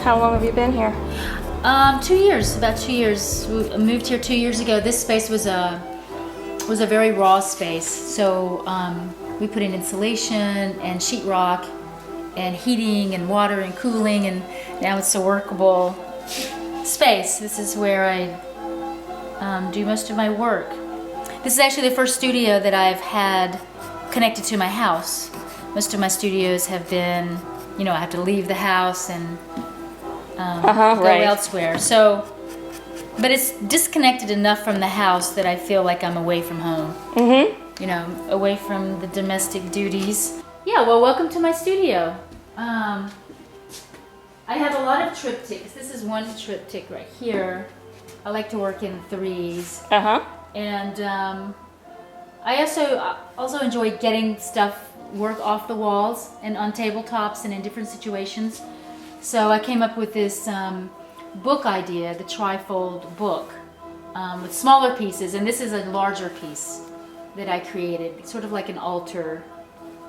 How long have you been here? 2 years, about 2 years. We moved here 2 years ago. This space was a very raw space, so we put in insulation and sheetrock and heating and water and cooling, and now it's a workable space. This is where I do most of my work. This is actually the first studio that I've had connected to my house. Most of my studios have been, I have to leave the house and go elsewhere. So, but it's disconnected enough from the house that I feel like I'm away from home. Mm-hmm. Away from the domestic duties. Yeah, well, welcome to my studio. I have a lot of triptychs. This is one triptych right here. I like to work in threes. And I also enjoy getting work off the walls and on tabletops and in different situations. So I came up with this book idea, the trifold book, with smaller pieces, and this is a larger piece that I created, sort of like an altar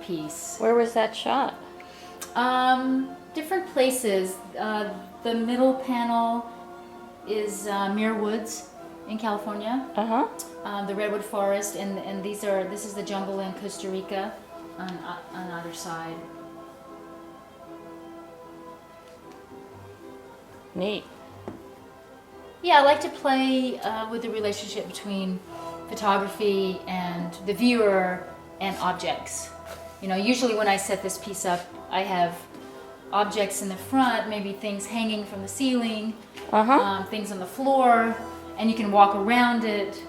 piece. Where was that shot? Different places. The middle panel is Muir Woods in California. The redwood forest, and this is the jungle in Costa Rica on either side. Neat. Yeah, I like to play with the relationship between photography and the viewer and objects. Usually when I set this piece up, I have objects in the front, maybe things hanging from the ceiling, things on the floor, and you can walk around it.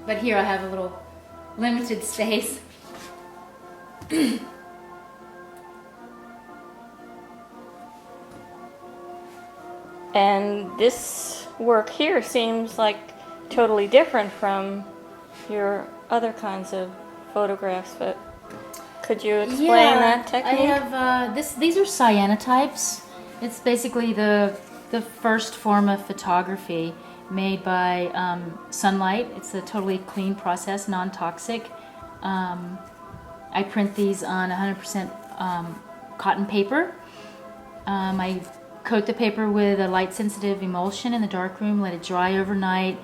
But here I have a little limited space. And this work here seems like totally different from your other kinds of photographs, but could you explain that technique? I have these are cyanotypes. It's basically the first form of photography made by sunlight. It's a totally clean process, non-toxic. I print these on 100% cotton paper. I coat the paper with a light-sensitive emulsion in the darkroom, let it dry overnight,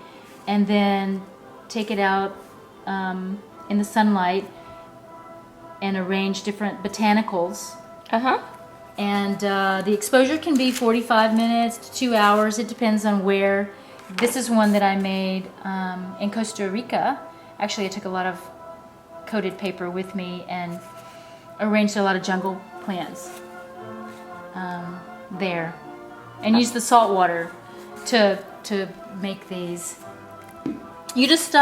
and then take it out in the sunlight and arrange different botanicals. And the exposure can be 45 minutes to 2 hours. It depends on where. This is one that I made in Costa Rica. Actually, I took a lot of coated paper with me and arranged a lot of jungle plants there, and used the salt water to make these. You just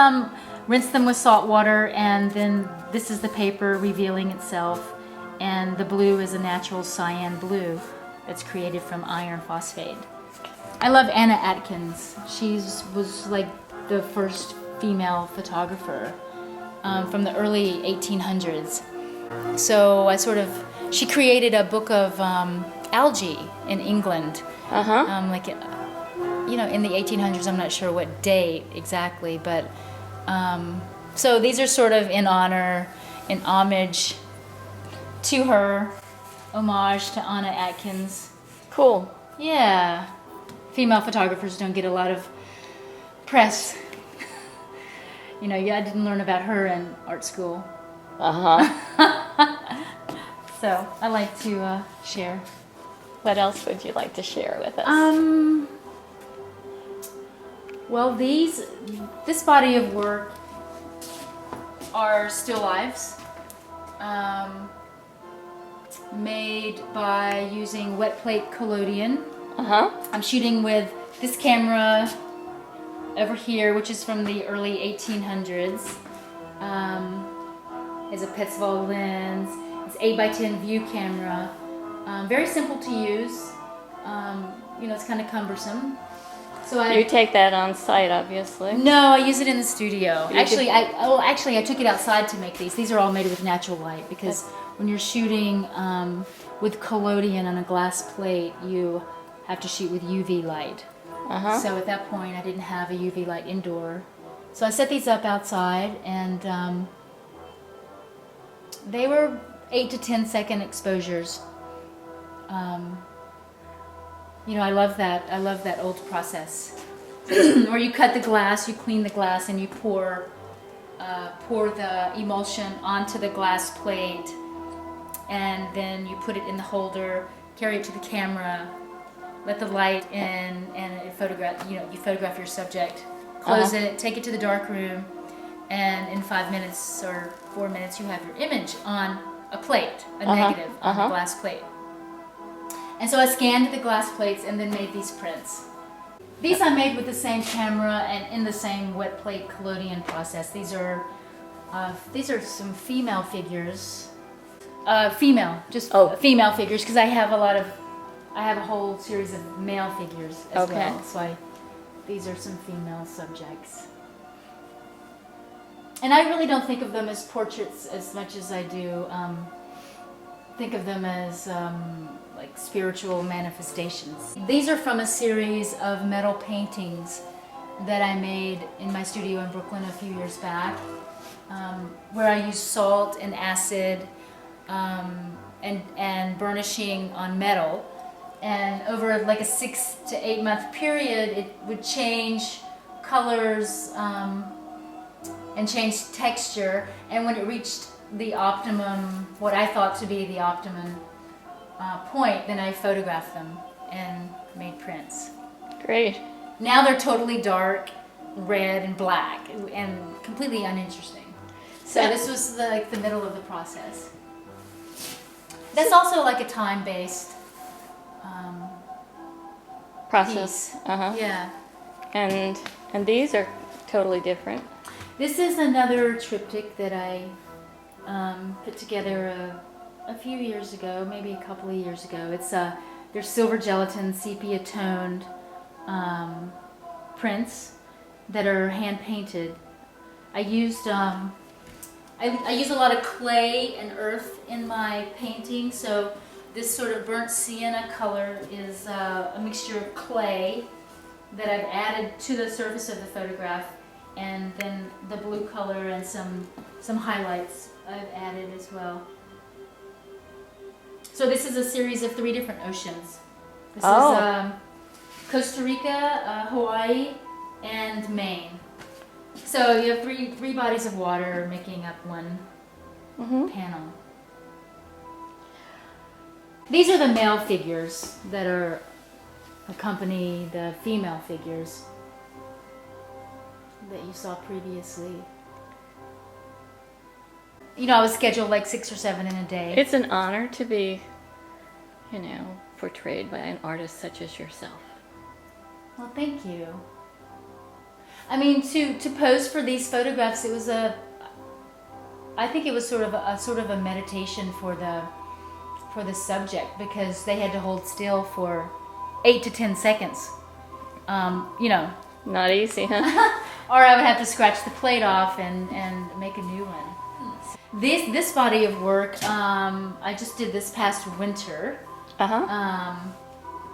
rinse them with salt water, and then this is the paper revealing itself, and the blue is a natural cyan blue that's created from iron phosphate. I love Anna Atkins. She was like the first female photographer from the early 1800s. So she created a book of algae in England. In the 1800s. I'm not sure what date exactly, but so these are sort of in honor, in homage to her, homage to Anna Atkins. Cool. Yeah. Female photographers don't get a lot of press. I didn't learn about her in art school. So I like to share. What else would you like to share with us? Well, this body of work are still lifes made by using wet plate collodion. I'm shooting with this camera over here, which is from the early 1800s. It's a Petzval lens. It's 8x10 view camera. Very simple to use. It's kind of cumbersome. So you take that on site, obviously. No, I use it in the studio. Actually, I took it outside to make these. These are all made with natural light, because when you're shooting with collodion on a glass plate, you have to shoot with UV light. So at that point, I didn't have a UV light indoor. So I set these up outside, and they were 8 to 10 second exposures. You know, I love that. I love that old process. Where you cut the glass, you clean the glass, and you pour the emulsion onto the glass plate, and then you put it in the holder, carry it to the camera, let the light in, and it you photograph your subject, close it, take it to the dark room, and in 5 minutes or 4 minutes you have your image on a plate, a negative on a glass plate. And so I scanned the glass plates and then made these prints. These I made with the same camera and in the same wet plate collodion process. These are some female figures. Female figures, because I have a whole series of male figures as well. So these are some female subjects. And I really don't think of them as portraits as much as I do think of them as like spiritual manifestations. These are from a series of metal paintings that I made in my studio in Brooklyn a few years back, where I used salt and acid and burnishing on metal. And over like a 6 to 8 month period, it would change colors and change texture. And when it reached the optimum, what I thought to be the optimum point, then I photographed them and made prints. Great. Now they're totally dark, red and black, and completely uninteresting. So this was like the middle of the process. That's also like a time-based process. piece. Yeah. And these are totally different. This is another triptych that I put together a few years ago, maybe a couple of years ago. It's they're silver gelatin, sepia toned prints that are hand painted. I used I use a lot of clay and earth in my painting, so this sort of burnt sienna color is a mixture of clay that I've added to the surface of the photograph, and then the blue color and some highlights I've added as well. So this is a series of 3 different oceans. This is Costa Rica, Hawaii, and Maine. So you have three bodies of water making up one panel. These are the male figures that accompany the female figures that you saw previously. You know, I was scheduled like 6 or 7 in a day. It's an honor to be, portrayed by an artist such as yourself. Well, thank you. I mean, to pose for these photographs, I think it was sort of a meditation for the subject, because they had to hold still for 8 to 10 seconds. Not easy, huh? Or I would have to scratch the plate off and make a new one. This body of work, I just did this past winter.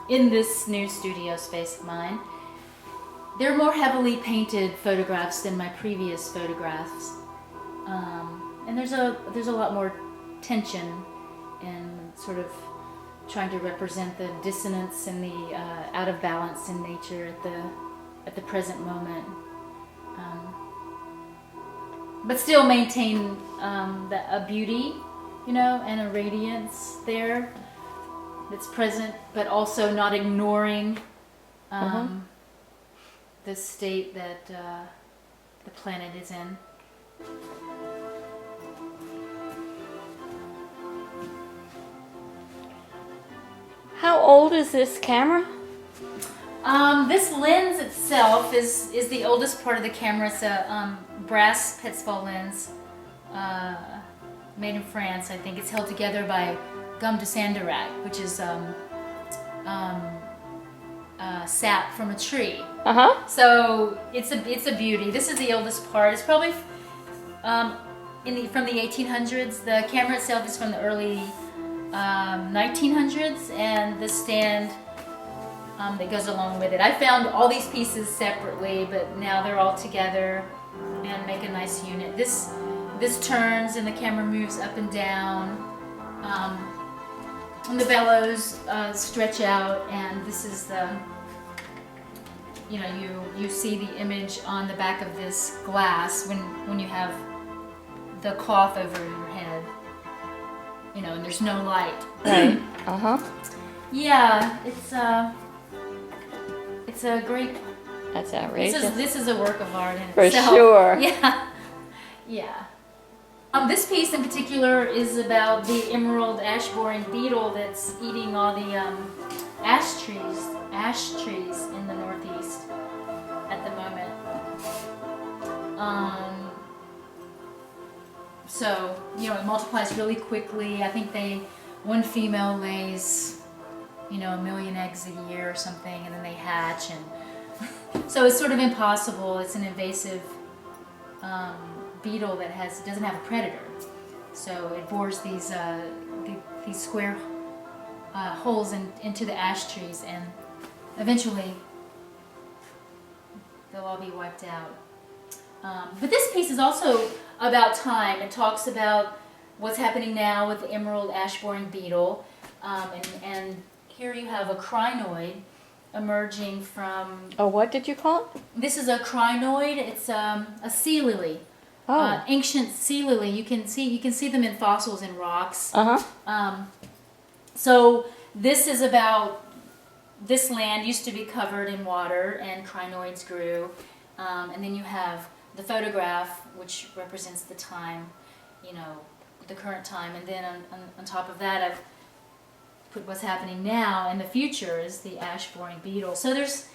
In this new studio space of mine. They're more heavily painted photographs than my previous photographs, and there's a lot more tension and sort of trying to represent the dissonance and the out of balance in nature at the present moment, but still maintain a beauty, and a radiance there that's present, but also not ignoring the state that the planet is in. How old is this camera? This lens itself is the oldest part of the camera. It's a brass Petzval lens made in France, I think. It's held together by gum de sandarac, which is sap from a tree. So it's a beauty. This is the oldest part. It's probably from the 1800s. The camera itself is from the early 1900s, and the stand that goes along with it. I found all these pieces separately, but now they're all together and make a nice unit. This turns and the camera moves up and down. and the bellows stretch out, and this is the, you know, you see the image on the back of this glass when you have the cloth over your head, you know, and there's no light. Right. Uh-huh. Yeah, it's a great. That's outrageous. This is a work of art in For itself. sure. Yeah, yeah. This piece in particular is about the emerald ash boring beetle that's eating all the ash trees in the northeast at the moment. So, you know, it multiplies really quickly. I think one female lays, you know, 1 million eggs a year or something, and then they hatch, and so it's sort of impossible. It's an invasive beetle that doesn't have a predator, so it bores these square holes into the ash trees, and eventually they'll all be wiped out. But this piece is also about time. It talks about what's happening now with the emerald ash boring beetle, and here you have a crinoid emerging from. Oh, what did you call it? This is a crinoid. It's a sea lily. Oh. Ancient sea lily. You can see them in fossils in rocks. Uh-huh. So this is about, this land used to be covered in water and crinoids grew, and then you have the photograph, which represents the time, you know, the current time, and then on top of that I've put what's happening now, and the future is the ash boring beetle. So there's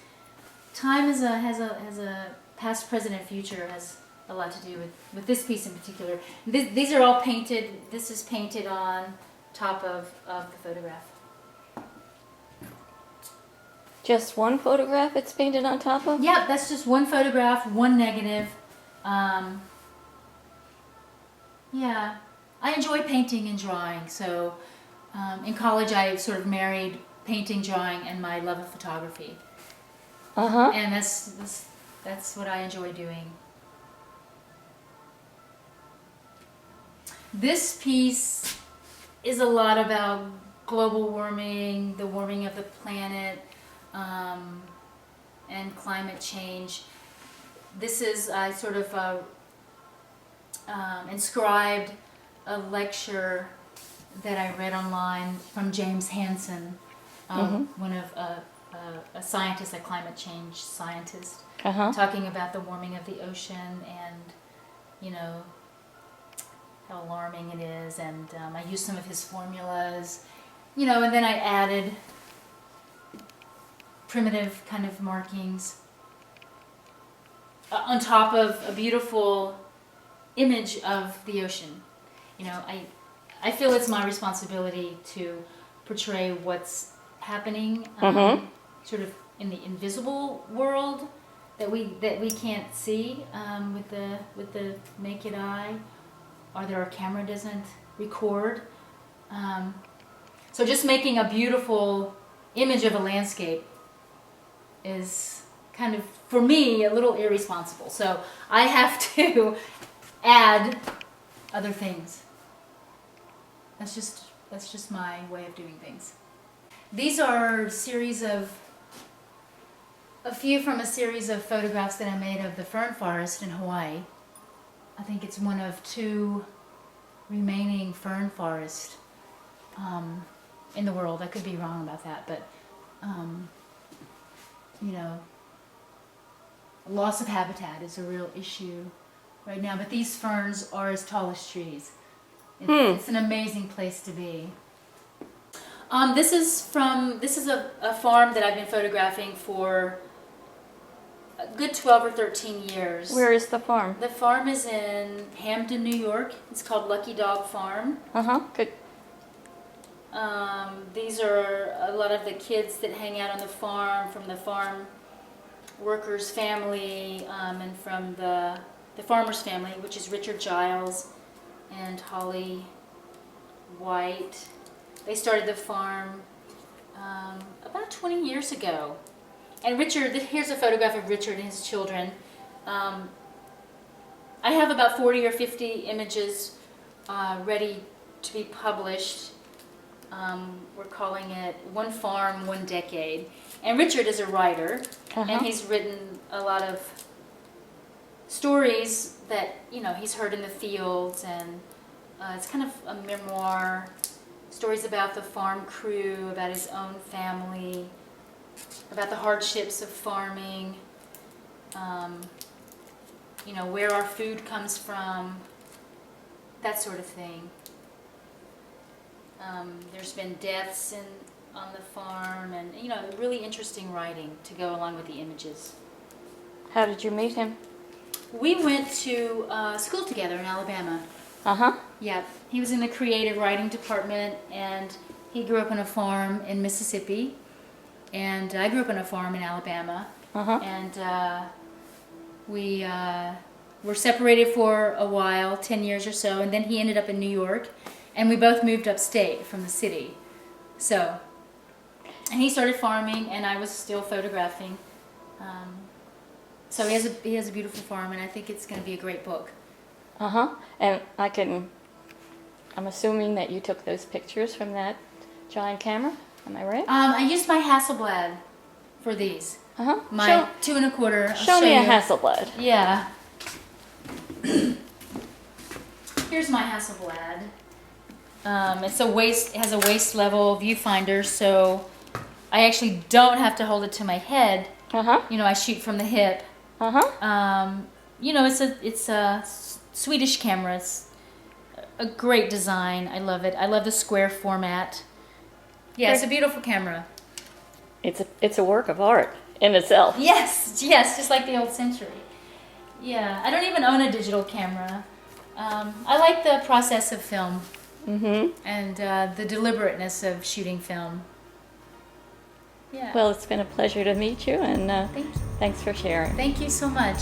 time has a past, present, and future has a lot to do with this piece in particular. These are all painted. This is painted on top of the photograph. Just one photograph it's painted on top of? Yeah, that's just one photograph, one negative. Yeah, I enjoy painting and drawing. So in college I sort of married painting, drawing, and my love of photography. Uh-huh. And that's what I enjoy doing. This piece is a lot about global warming, the warming of the planet, and climate change. This is, I sort of inscribed a lecture that I read online from James Hansen, one of a scientist, a climate change scientist, talking about the warming of the ocean and, you know, how alarming it is, and I used some of his formulas, you know, and then I added primitive kind of markings on top of a beautiful image of the ocean. You know, I feel it's my responsibility to portray what's happening sort of in the invisible world that we can't see with the naked eye, or that our camera doesn't record. So just making a beautiful image of a landscape is kind of, for me, a little irresponsible. So I have to add other things. That's just my way of doing things. These are a few from a series of photographs that I made of the Fern Forest in Hawaii. I think it's one of 2 remaining fern forests in the world. I could be wrong about that, but you know, loss of habitat is a real issue right now. But these ferns are as tall as trees. It's an amazing place to be. This is a farm that I've been photographing for a good 12 or 13 years. Where is the farm? The farm is in Hamden, New York. It's called Lucky Dog Farm. Good. These are a lot of the kids that hang out on the farm, from the farm workers' family, and from the farmer's family, which is Richard Giles and Holly White. They started the farm about 20 years ago. And Richard, here's a photograph of Richard and his children. I have about 40 or 50 images ready to be published. We're calling it One Farm, One Decade. And Richard is a writer, and he's written a lot of stories that, you know, he's heard in the fields, and it's kind of a memoir, stories about the farm crew, about his own family, about the hardships of farming, you know, where our food comes from, that sort of thing. There's been deaths on the farm, and, you know, really interesting writing to go along with the images. How did you meet him? We went to school together in Alabama. Yeah, he was in the creative writing department, and he grew up on a farm in Mississippi, and I grew up on a farm in Alabama. And we were separated for a while, 10 years or so, and then he ended up in New York, and we both moved upstate from the city. So, and he started farming, and I was still photographing. So he has a beautiful farm, and I think it's going to be a great book. And I'm assuming that you took those pictures from that giant camera. Am I right? I used my Hasselblad for these. My 2 1/4. Show me a Hasselblad. Yeah. Here's my Hasselblad. It has a waist level viewfinder, so I actually don't have to hold it to my head. You know, I shoot from the hip. You know, it's a Swedish camera. It's a great design. I love it. I love the square format. Yeah, it's a beautiful camera. It's a work of art in itself. Yes, just like the old century. Yeah, I don't even own a digital camera. I like the process of film. And the deliberateness of shooting film. Yeah. Well, it's been a pleasure to meet you, and thanks for sharing. Thank you so much.